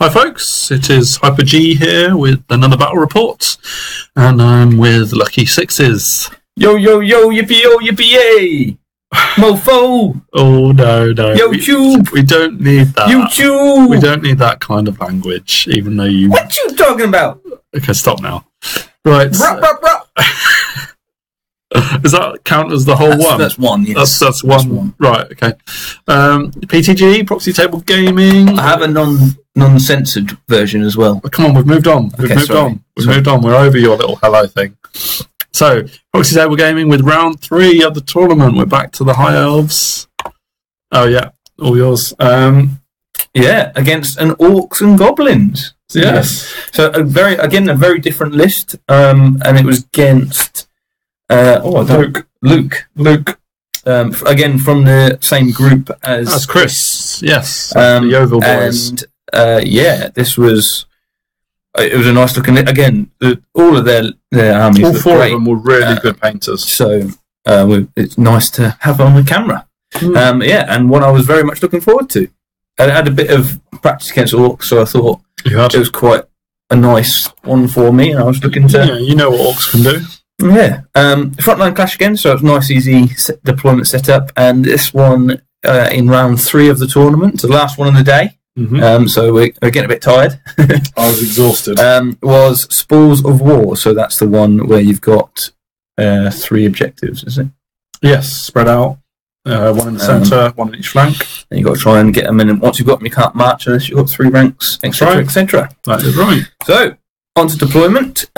Hi folks, it is Hyper G here with another battle report, and I'm with Lucky Sixes. Yo, yo, yo, yippee, yo, yippee, yay! Mofo! Oh, no. YouTube! We don't need that. YouTube! We don't need that kind of language, even though you... What you talking about? Okay, stop now. Right. Rup. Does that count as the whole one? That's one, yes. That's one. Right, okay. PTG, Proxy Table Gaming. I have a non-censored version as well. Come on, we've moved on. We've moved on. We're over your little hello thing. So, Proxy Table Gaming with round 3 of the tournament. We're back to the High Elves. Oh, yeah. All yours. Yeah, against an Orcs and Goblins. Yes. So, a very different list. And it was against... Luke. Again, from the same group as Chris. Yes. The Yeovil boys. And, this was... It was a nice looking... Again, all of their armies all 4 great. of them were really good painters. So, it's nice to have on the camera. And one I was very much looking forward to. I had a bit of practice against Orcs, so I thought it was quite a nice one for me, and I was looking to... Yeah, you know what Orcs can do. Yeah. Frontline clash again, so it was nice, easy deployment setup, and this one in round 3 of the tournament, the last one of the day. So we're getting a bit tired. I was exhausted. Was Spoils of War, so that's the one where you've got 3 objectives, is it? Yes, spread out. One in the centre, one in each flank. And you've got to try and get them in, and once you've got them, you can't march unless you've got 3 ranks, etc., etc. That is right. So, on to deployment,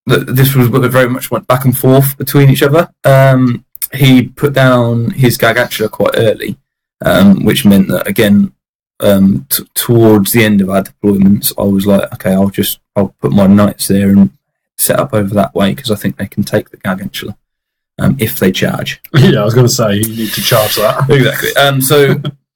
this was very much went back and forth between each other. He put down his Gargantula quite early, which meant that again, towards the end of our deployments, I was like, okay, I'll put my knights there and set up over that way because I think they can take the Gargantula if they charge. Yeah, I was going to say you need to charge that exactly.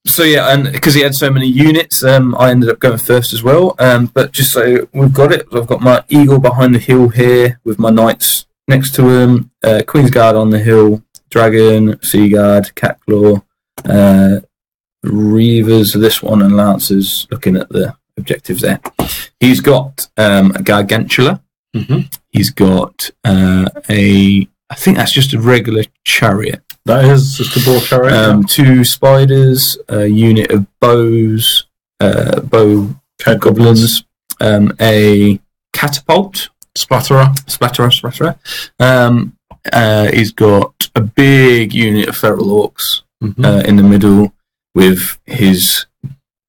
So yeah, and because he had so many units, I ended up going first as well. But just so we've got it, I've got my eagle behind the hill here with my knights next to him, Queen's Guard on the hill, dragon, sea guard, catclaw, reavers this one, and lancers looking at the objectives there. He's got a Gargantula. He's got I think that's just a regular chariot. That is just a boar chariot. 2 spiders, a unit of bows, bow goblins, a catapult, splatterer. He's got a big unit of feral orcs in the middle with his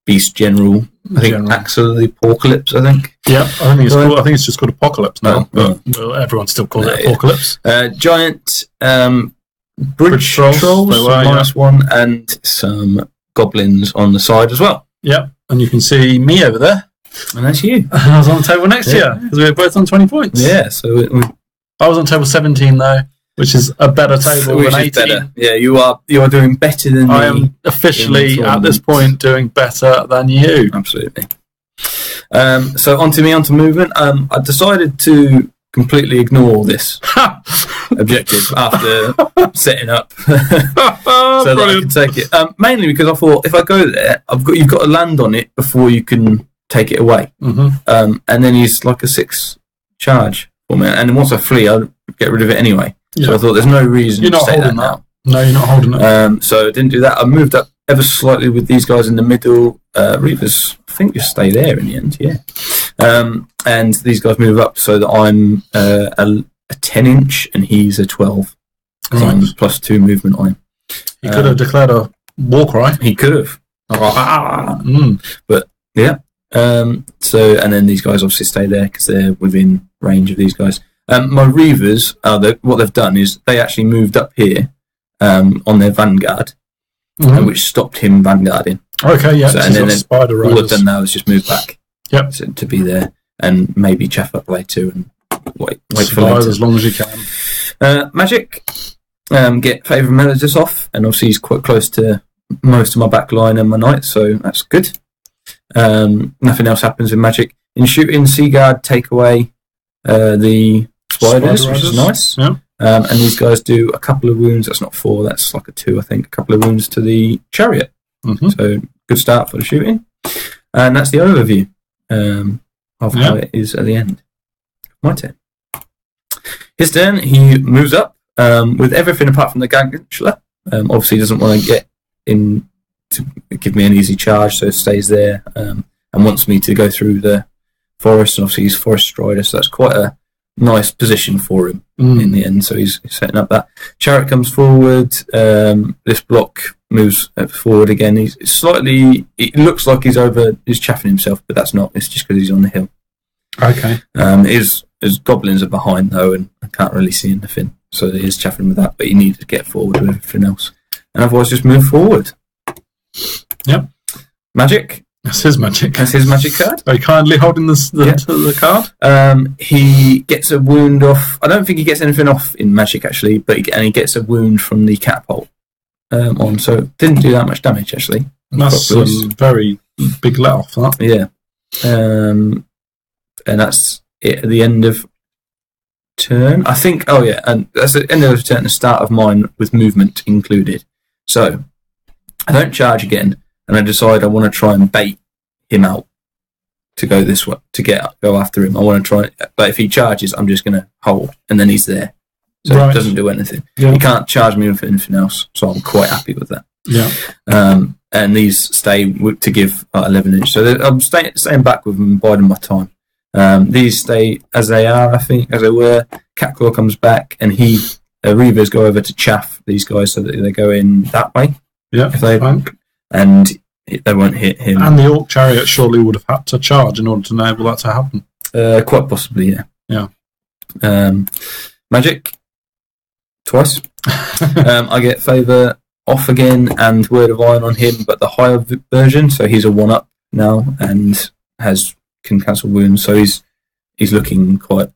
beast general. I think Axel the Apocalypse. I think. Yeah, I think it's just called Apocalypse now, but everyone still calls it Apocalypse. Giant bridge trolls, nice one, and some goblins on the side as well. Yep, and you can see me over there, and that's you. I was on the table next to you because we were both on 20 points. Yeah, so I was on table 17 though, which is a better table than 18. Better. Yeah, you are doing better than me. I am officially at this point doing better than you. Absolutely. So onto movement. I decided to completely ignore this objective after setting up so that I can take it. Mainly because I thought if I go there, you've got to land on it before you can take it away. And then he's like a 6 charge for me, and once I flee, I'll get rid of it anyway. So I thought there's no reason to say that now. No, you're not holding it. So I didn't do that. I moved up ever slightly with these guys in the middle. Reavers, I think, just stay there in the end, yeah. And these guys move up so that I'm a 10-inch and he's a 12. So I'm +2 movement on him. He could have declared a war cry. He could have. But, yeah. So, and then these guys obviously stay there because they're within range of these guys. My Reavers, what they've done is they actually moved up here on their vanguard, which stopped him vanguarding. Okay, yeah. So, and then spider all they've done now is just move back. Yep. To be there and maybe chaff up later and wait for later. As long as you can. Magic, get Favour of Melodus off, and obviously he's quite close to most of my back line and my knights, so that's good. Nothing else happens in Magic. In shooting, Seaguard take away the spiders, which is nice. Yeah. And these guys do a couple of wounds. That's not 4, that's like a 2, I think. A couple of wounds to the chariot. So good start for the shooting. And that's the overview of how it is at the end. My turn. His turn, he moves up with everything apart from the Gargantula. Obviously, he doesn't want to get in to give me an easy charge, so it stays there and wants me to go through the forest. And obviously, he's Forest Strider, so that's quite a nice position for him in the end. So he's setting up that. Chariot comes forward. This block moves forward again. He's slightly. It looks like he's chaffing himself, but that's not. It's just because he's on the hill. Okay. His goblins are behind though, and I can't really see anything. So he is chaffing with that, but he needs to get forward with everything else, and otherwise just move forward. Yep. Magic. That's his magic. That's his magic card. Very kindly holding the card. He gets a wound off. I don't think he gets anything off in magic actually, but he gets a wound from the catapult on. So didn't do that much damage actually. That's a very big let off. That. Yeah. And that's it at the end of turn. I think. Oh yeah, and that's the end of the turn. The start of mine with movement included. So I don't charge again. And I decide I want to try and bait him out to go this way, go after him. I want to try, but if he charges, I'm just going to hold, and then he's there. So it doesn't do anything. Yeah. He can't charge me with anything else, so I'm quite happy with that. Yeah. And these stay to give 11 inch. So I'm staying back with them, biding my time. These stay as they are, I think, as they were. Catclaw comes back, and Reavers go over to chaff these guys so that they go in that way. Yeah. If they and they won't hit him. And the Orc Chariot surely would have had to charge in order to enable that to happen. Quite possibly, yeah. Yeah. Magic. Twice. I get Favour off again and Word of Iron on him, but the higher version, so he's a 1-up now and can cancel wounds, so he's looking quite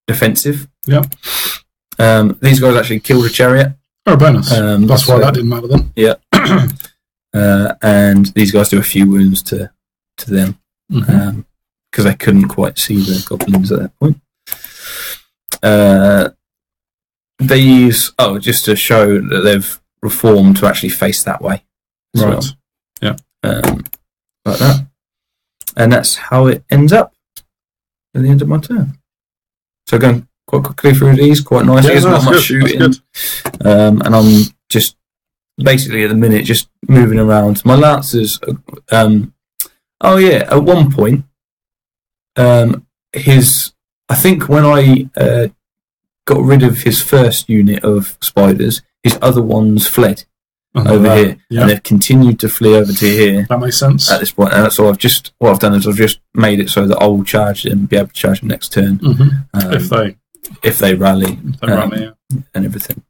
defensive. Yeah. These guys actually killed a chariot. Oh, bonus. That's why that didn't matter then. Yeah. And these guys do a few wounds to them because they couldn't quite see the goblins at that point. Just to show that they've reformed to actually face that way. Right. Well. Yeah. Like that. And that's how it ends up at the end of my turn. So going quite quickly through these, quite nicely. There's not much shooting. And I'm just basically at the minute just moving around. My lancers at one point I think when I got rid of his first unit of spiders, his other ones fled over here, and they've continued to flee over to here. That makes sense at this point. And so I've just made it so that I'll charge them, be able to charge them next turn if they rally, and everything.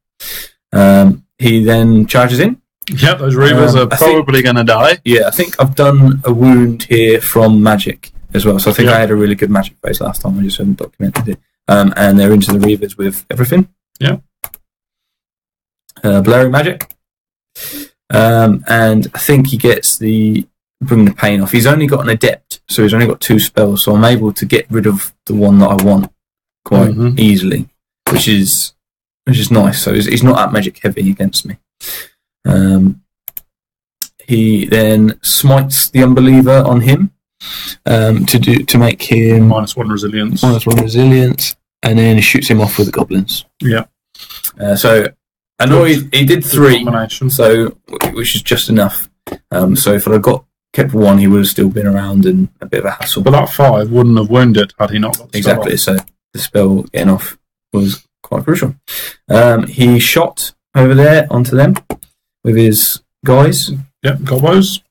He then charges in. Yeah, those Reavers are probably going to die. Yeah, I think I've done a wound here from magic as well. So I think I had a really good magic phase last time. I just haven't documented it. And they're into the Reavers with everything. Yeah. Blurry magic. And I think he gets the bring the pain off. He's only got an adept, so he's only got 2 spells. So I'm able to get rid of the one that I want quite easily, which is nice. So he's not that magic heavy against me. He then smites the Unbeliever on him to make him -1 resilience. -1 resilience, and then he shoots him off with the goblins. Yeah. So annoyed. He did 3, so which is just enough. So if I kept 1, he would have still been around and a bit of a hassle. But that 5 wouldn't have wounded had he not got the exactly. So the spell getting off was quite crucial. He shot over there onto them with his guys. Yep, gobos.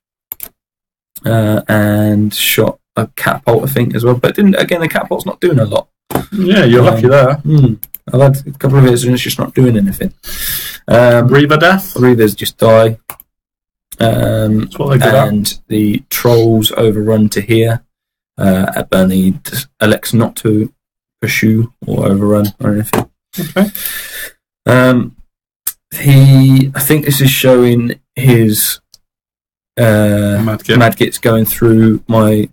And shot a catapult, I think, as well. But the catapult's not doing a lot. Yeah, you're lucky there. I've had a couple of hits and it's just not doing anything. Reaver death. Reavers just die. That's what they do. And the trolls overrun to here. Bernie elects not to pursue or overrun or anything. Okay. I think this is showing his Madgits going through my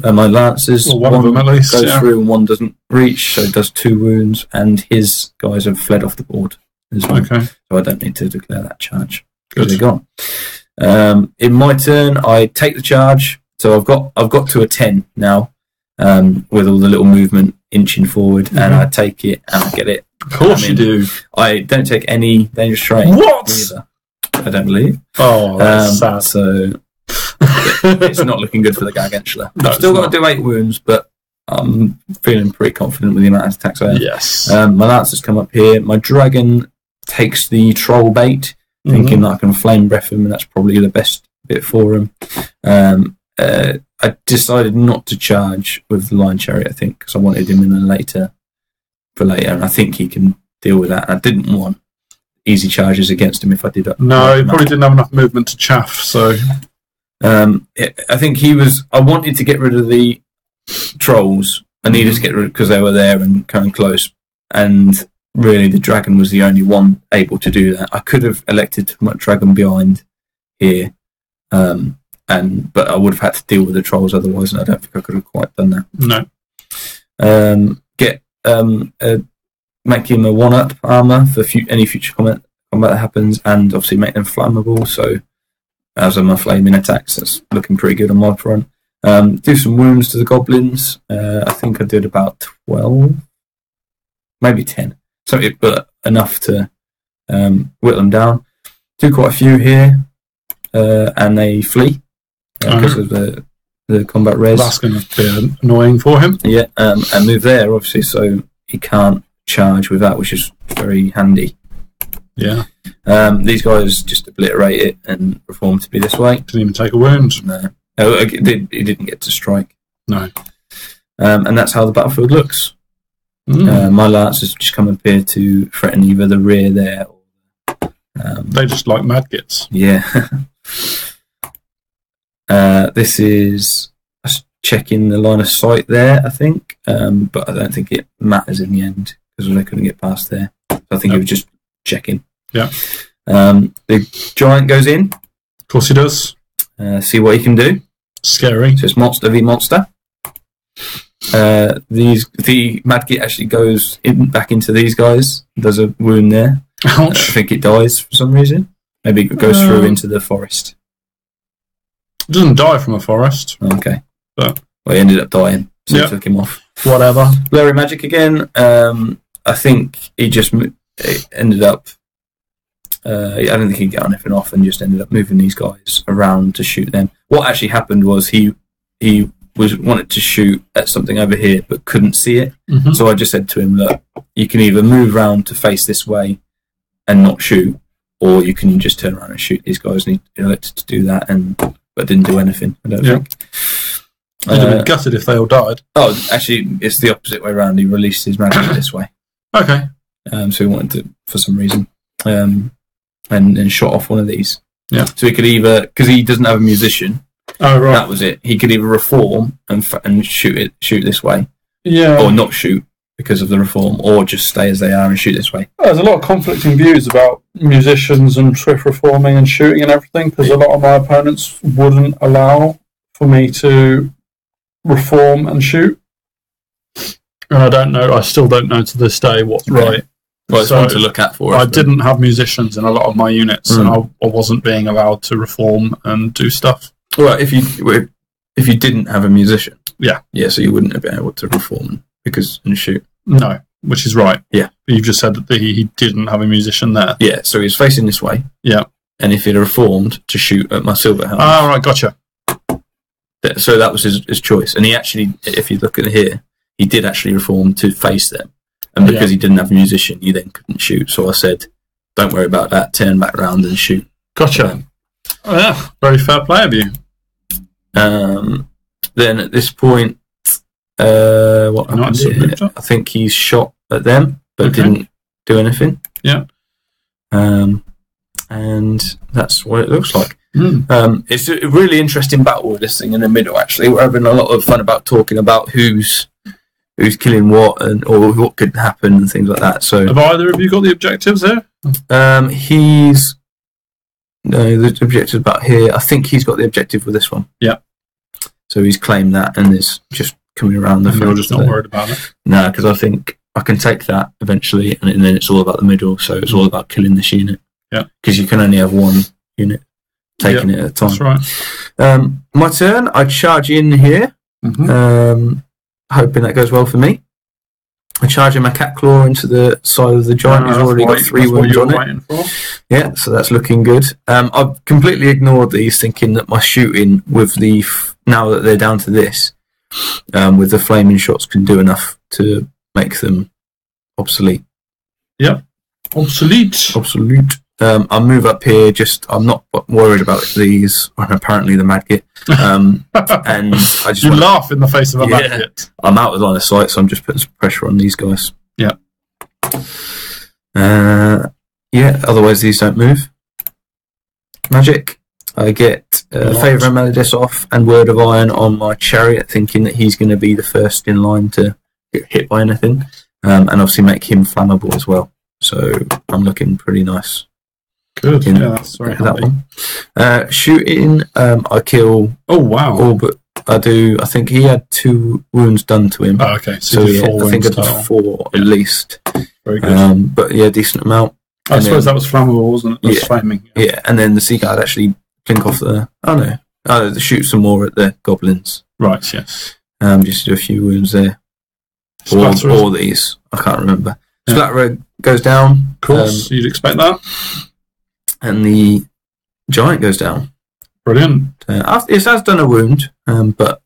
lancers. Well, one of them at least goes through and 1 doesn't reach, so it does 2 wounds, and his guys have fled off the board as well. Okay. So I don't need to declare that charge because they're gone. In my turn, I take the charge. So I've got to a 10 now, with all the little movement inching forward, and I take it and I get it. Of course you do. I don't take any dangerous terrain. What? Either, I don't believe. Oh, that's sad. So it's not looking good for the Gargantula. No, I've still got to do 8 wounds, but I'm feeling pretty confident with the amount of attacks I have. Yes. My Lancer's come up here. My Dragon takes the troll bait, thinking that I can flame breath him, and that's probably the best bit for him. I decided not to charge with the Lion Chariot, I think, because I wanted him in a later, and I think he can deal with that. I didn't want easy charges against him if I did. No, he probably didn't have enough movement to chaff, so... I think I wanted to get rid of the trolls. I needed to get rid because they were there and coming close, and really the dragon was the only one able to do that. I could have elected to put my dragon behind here, but I would have had to deal with the trolls otherwise, and I don't think I could have quite done that. No. Make him a 1-up armor for any future combat that happens, and obviously make them flammable. So as are my flaming attacks, that's looking pretty good on my front. Do some wounds to the goblins. I think I did about 12, maybe 10. But enough to whittle them down. Do quite a few here, and they flee because of the combat res. That's going to be annoying for him. Yeah, and move there, obviously, so he can't charge with that, which is very handy. Yeah. These guys just obliterate it and reform to be this way. Didn't even take a wound. No. He didn't get to strike. No. And that's how the battlefield looks. My lance has just come up here to threaten either the rear there or... they just like madgets. Yeah. This is checking the line of sight there, I think. But I don't think it matters in the end because they couldn't get past there. So I think it was just checking. Yeah. The giant goes in. Of course he does. See what he can do. Scary. So it's monster v monster. The Madgit actually goes back into these guys. There's a wound there. Ouch. I think it dies for some reason. Maybe it goes through into the forest. It doesn't die from a forest. Okay. But he ended up dying. So it took him off. Whatever. Blurry Magic again. I think he just ended up... I don't think he got anything off and just ended up moving these guys around to shoot them. What actually happened was he wanted to shoot at something over here but couldn't see it. So I just said to him, look, you can either move around to face this way and not shoot, or you can just turn around and shoot these guys. And he elected to do that, but didn't do anything, I don't think. I'd have been gutted if they all died. Oh, actually, it's the opposite way around. He released his magic this way. Okay. So he wanted to, for some reason, and shot off one of these. Yeah. So he could either, because he doesn't have a musician. Oh right. That was it. He could either reform and shoot this way. Yeah. Or not shoot because of the reform, or just stay as they are and shoot this way. There's a lot of conflicting views about musicians and Swift reforming and shooting and everything, because a lot of my opponents wouldn't allow for me to reform and shoot. And I still don't know to this day what's right. Well, it's one to look at for us. I didn't have musicians in a lot of my units, and I wasn't being allowed to reform and do stuff. Well, if you didn't have a musician, yeah, so you wouldn't have been able to reform and shoot. No, which is right. Yeah, you've just said that he didn't have a musician there. Yeah, so he's facing this way. Yeah, and if he'd reformed to shoot at my silver helmet. Oh, right, gotcha. So that was his choice, and he actually, if you look at here, he did actually reform to face them, and because he didn't have a musician, he then couldn't shoot. So I said, "Don't worry about that. Turn back around and shoot." Gotcha. Oh, yeah, very fair play of you. Then at this point, what happened here? I think he shot at them, but didn't do anything. Yeah. And that's what it looks like. It's a really interesting battle with this thing in the middle. Actually, we're having a lot of fun about talking about who's killing what or what could happen and things like that. So, have either of you got the objectives here? The objective about here. I think he's got the objective with this one. Yeah. So he's claimed that and is just coming around the field. You're just not worried about it? No, because I think I can take that eventually, and then it's all about the middle, so it's all about killing this unit. Yeah. Because you can only have one unit. taking it at a time. That's right. My turn. I charge in here, hoping that goes well for me. I charge in my cat claw into the side of the giant. He's already got 3 wounds on it. Yeah, so that's looking good. I've completely ignored these, thinking that my shooting with the now that they're down to this, with the flaming shots can do enough to make them obsolete. Yep. Obsolete. I'll move up here. I'm not worried about these, and apparently the Madgit. And I just laugh in the face of a Madgit. I'm out of line of sight, so I'm just putting some pressure on these guys. Yeah. Otherwise these don't move. Magic. I get Favour and Melodis off and Word of Iron on my chariot, thinking that he's going to be the first in line to get hit by anything, and obviously make him flammable as well. So I'm looking pretty nice. Good. That's very that one. Shooting, I kill. Oh wow! All but I do. I think he had 2 wounds done to him. Oh, okay. So I think I did 4 at least. Very good. But yeah, decent amount. I suppose that was flammable, wasn't it? Flaming. Yeah, and then the sea guard actually blink off the. Oh no! Shoot some more at the goblins. Right. Yes. Just do a few wounds there. Or these. I can't remember. Yeah. Splatterer goes down. Of course, you'd expect that. And the giant goes down. Brilliant. It has done a wound, but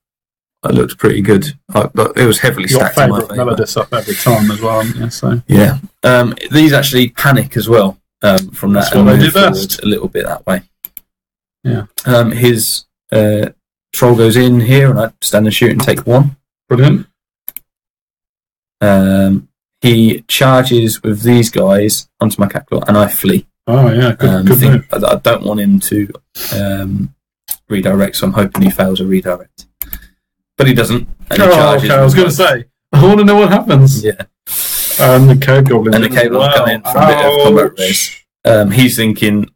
it looked pretty good. It was heavily stacked in my favour. Melodis up every time as well, haven't you? So. Yeah. These actually panic as well from that. That's what they do best. A little bit that way. Yeah. His troll goes in here, and I stand and shoot and take 1. Brilliant. He charges with these guys onto my cat claw, and I flee. Oh yeah, good move. I don't want him to redirect, so I'm hoping he fails a redirect. But he doesn't. And he charges. Okay, I was going to say, I want to know what happens. Yeah. And the cave goblins. And the cave goblins come in from a bit of combat race. He's thinking,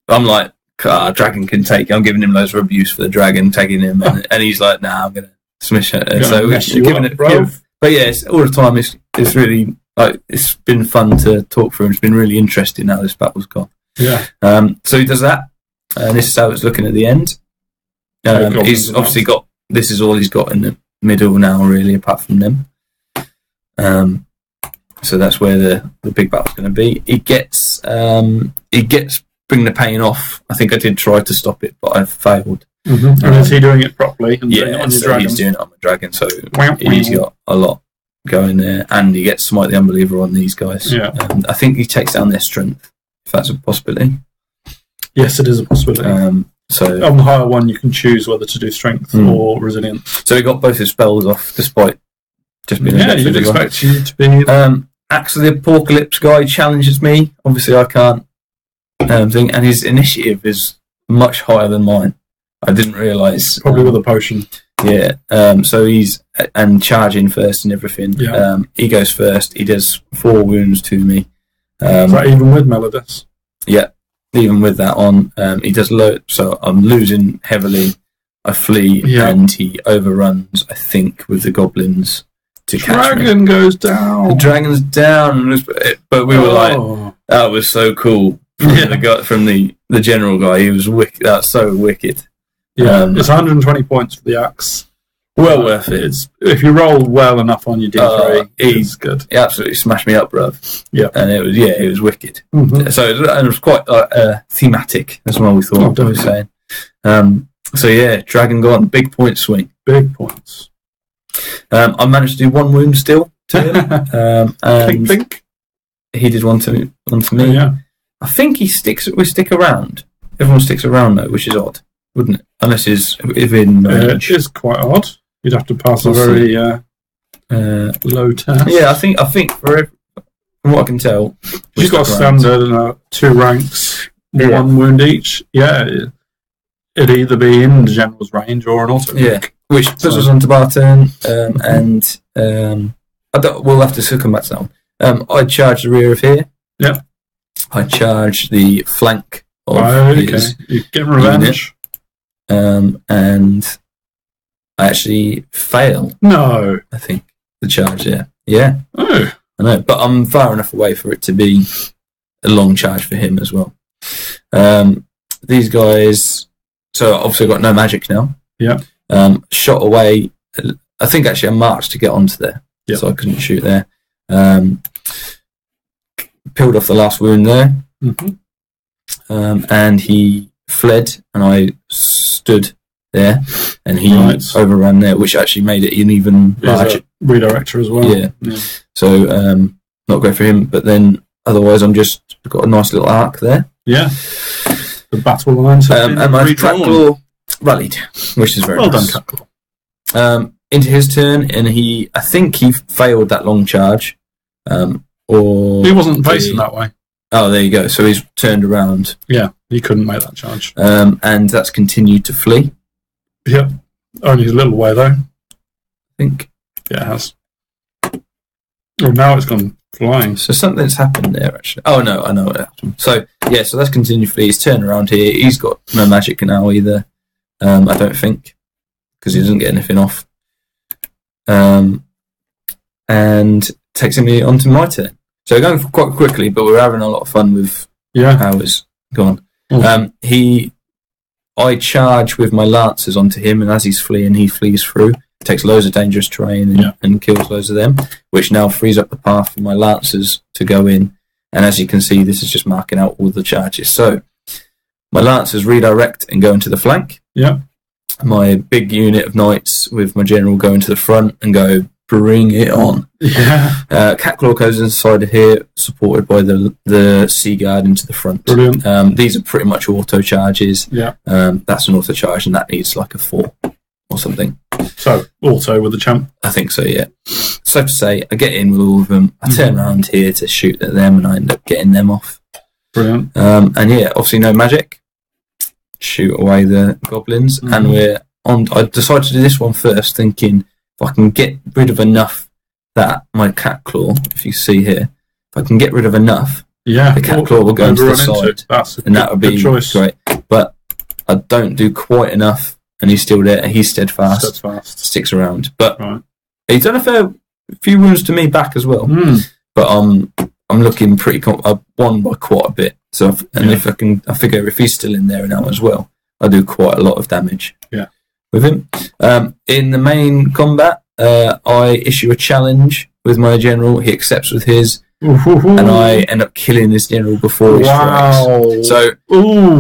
I'm like, dragon can take. I'm giving him loads of abuse for the dragon taking him, and he's like, nah, I'm going to smash it. So we're giving it, bro. But yes, all the time it's really like it's been fun to talk through. And it's been really interesting how this battle's gone. Yeah. So he does that, and this is how it's looking at the end. He's obviously got this is all he's got in the middle now, really, apart from them. So that's where the big battle's going to be. He gets Bring the Pain off. I think I did try to stop it, but I failed. Mm-hmm. And is he doing it properly? And yeah, on so dragon? he's doing it on the dragon, so he's got a lot going there, and he gets Smite the Unbeliever on these guys. Yeah. I think he takes down their strength, if that's a possibility. Yes, it is a possibility. So on the higher one, you can choose whether to do strength or resilience. So he got both his spells off, despite just being you'd expect you to be. Axe of the Apocalypse guy challenges me. Obviously, I can't thing, and his initiative is much higher than mine. I didn't realise. Probably with a potion. Yeah. So he's charging first and everything. Yeah. He goes first. He does 4 wounds to me. Is that even with Melodis? Yeah. Even with that on, he does low. So I'm losing heavily. I flee, and he overruns. I think with the goblins to catch me. Dragon goes down. The dragon's down, but we were like, that was so cool. From the general guy, he was wicked. That's so wicked. Yeah, it's 120 points for the axe. Well worth it. If you roll well enough on your D3, it's good. He absolutely smashed me up, bruv. Yeah, and it was wicked. Mm-hmm. So it was quite thematic as well. We thought. I was saying. So yeah, dragon gone. Big point swing. Big points. I managed to do 1 wound still to him. And think. He did one to me. Yeah. I think we stick around. Everyone sticks around though, which is odd, wouldn't it? Unless he's within range. It is quite odd. You'd have to pass a very low test. Yeah, I think from what I can tell, you've got standard 2 ranks, 1 wound each. Yeah, it'd either be in the general's range or an auto. Yeah, which puts us on to our turn, and we'll have to come back to that one. I charge the rear of here. Yeah. I charge the flank of his You're getting revenge. Unit, and I actually fail. No. I think the charge there. Yeah. Oh. I know, but I'm far enough away for it to be a long charge for him as well. These guys So obviously I've got no magic now. Yeah. Shot away. I think actually I marched to get onto there, so I couldn't shoot there. Peeled off the last wound there, and he fled, and I stood there, and he overran there, which actually made it an even larger redirector as well. Yeah. So not great for him, but then otherwise I'm just got a nice little arc there. Yeah. The battle lines have been and my redrawn. Catclaw rallied, which is very well nice. done, Catclaw. Into his turn, and I think he failed that long charge. Or he wasn't facing that way. Oh, there you go. So he's turned around. Yeah, he couldn't make that charge. And that's continued to flee. Yep. Only a little way, though. I think. Yeah, it has. Oh, now it's gone flying. So something's happened there, actually. Oh, no, I know what happened. So, yeah, so that's continued to flee. He's turned around here. He's got no magic now either, I don't think, because he doesn't get anything off. And takes me onto my turn. So we're going quite quickly, but we're having a lot of fun with how it's gone. I charge with my lancers onto him, and as he's fleeing, he flees through. Takes loads of dangerous terrain and kills loads of them, which now frees up the path for my lancers to go in. And as you can see, this is just marking out all the charges. So my lancers redirect and go into the flank. Yeah. My big unit of knights with my general go into the front and go, bring it on. Yeah. Catclaw goes inside of here, supported by the Sea Guard into the front. Brilliant. These are pretty much auto charges. Yeah. That's an auto charge, and that needs like a 4 or something. So auto with the champ. I think so. Yeah. So to say, I get in with all of them. I turn around here to shoot at them, and I end up getting them off. Brilliant. And yeah, obviously no magic. Shoot away the goblins, and we're on. I decided to do this one first, thinking if I can get rid of enough that my Catclaw, if you see here, if I can get rid of enough, the Catclaw will go into the side, and that would be great. But I don't do quite enough, and he's still there, and he's steadfast. Sticks around. But he's done a few wounds to me back as well. But I'm looking pretty. I've won by quite a bit. So if I figure if he's still in there now as well, I do quite a lot of damage. Yeah. With him. In the main combat, I issue a challenge with my general. He accepts with his, and I end up killing this general before he strikes. So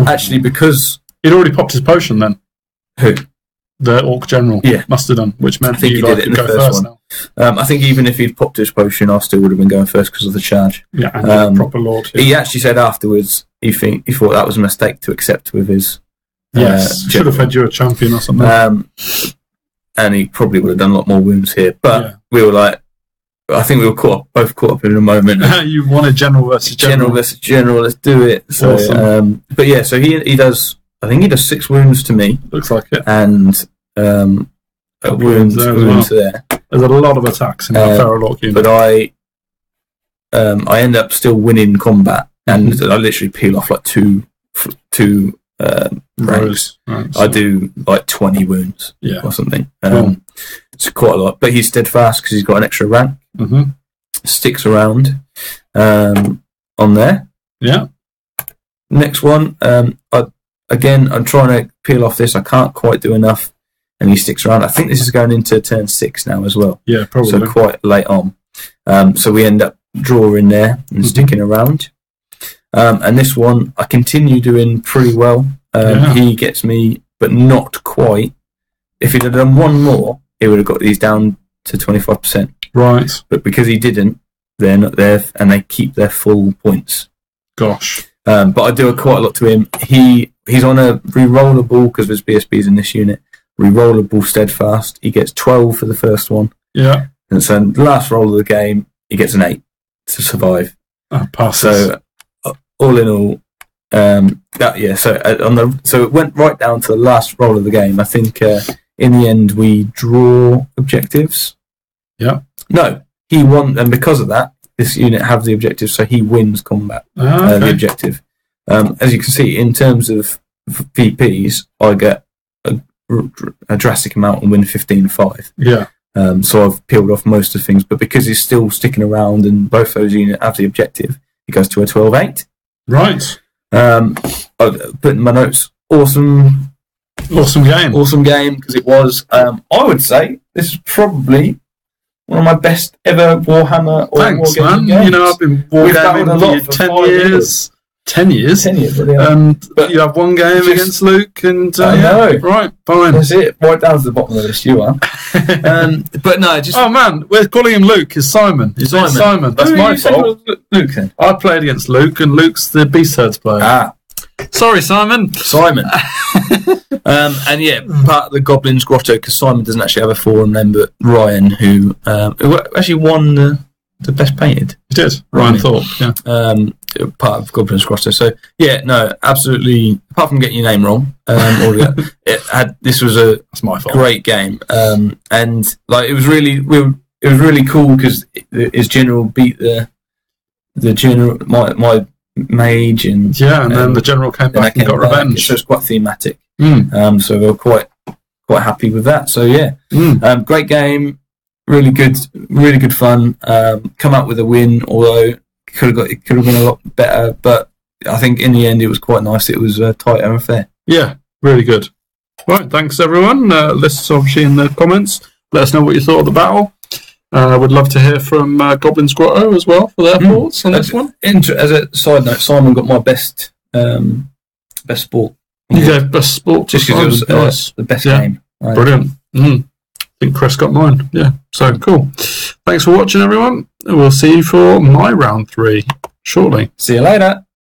actually, because he'd already popped his potion, then who? The Orc General must have done, which meant I think he did it in the first one. I think even if he'd popped his potion, I still would have been going first because of the charge. Yeah, and proper Lord. He actually said afterwards he thought that was a mistake to accept with his. Should have fed you a champion or something. And he probably would have done a lot more wounds here. But we were like, I think we were both caught up in a moment. You wanted general versus general. Let's do it. So, awesome. But yeah, so he does. I think he does 6 wounds to me. Looks like it. And wounds there. There's a lot of attacks in the Feral Orc unit. But I end up still winning combat, and I literally peel off like two ranks. Right, I do like 20 wounds or something. It's quite a lot. But he's steadfast because he's got an extra rank. Sticks around on there. Yeah. Next one, I'm trying to peel off this. I can't quite do enough, and he sticks around. I think this is going into turn 6 now as well. Yeah, probably. So quite late on. So we end up drawing there and sticking around. And this one, I continue doing pretty well. He gets me, but not quite. If he'd have done one more, he would have got these down to 25%. Right. But because he didn't, they're not there, and they keep their full points. Gosh. But I do quite a lot to him. He's on a rerollable, because there's BSBs in this unit, rerollable steadfast. He gets 12 for the first one. Yeah. And so the last roll of the game, he gets an 8 to survive. Passes. So all in all, so it went right down to the last roll of the game. I think in the end we draw objectives. Yeah. No, he won, and because of that, this unit have the objective, so he wins combat. The objective. As you can see, in terms of VPs, I get a drastic amount and win 15-5. Yeah. So I've peeled off most of the things, but because he's still sticking around and both those units have the objective, he goes to a 12-8. Right. I put in my notes, awesome Awesome game. Awesome game, because it was, I would say, this is probably one of my best ever Warhammer or Thanks, Wargaming man. games. You know, I've been Wargaming for 10 years. 10 years? 10 years, but you have one game against Luke, and I know. Right, fine. That's it. Right down to the bottom of the list, you are. But no, just... Oh, man, we're calling him Luke. It's Simon. Simon. That's my fault. Luke, then. I played against Luke, and Luke's the Beast-Herds player. Ah. Sorry, Simon. And yeah, part of the Goblins Grotto, because Simon doesn't actually have a forum name, but Ryan, who actually won the best painted. He did. Ryan Thorpe, yeah. Part of Goblins Grotto. So yeah, no, absolutely. Apart from getting your name wrong, this was that's my fault. Great game, and like it was really cool because his general beat the general my mage, and then the general came back and got revenge. So it's quite thematic. So we were quite happy with that. So yeah, great game, really good fun. Come out with a win, although it could have been a lot better. But I think in the end it was quite nice. It was a tight and fair. Yeah, really good. Right, thanks everyone. List obviously in the comments. Let us know what you thought of the battle. I would love to hear from Goblins Grotto as well for their thoughts on this one. As a side note, Simon got my best sport. You gave best sport to Simon. Just because it was the best game. Right? Brilliant. I think Chris got mine. Yeah, so cool. Thanks for watching, everyone. We'll see you for my round 3 shortly. See you later.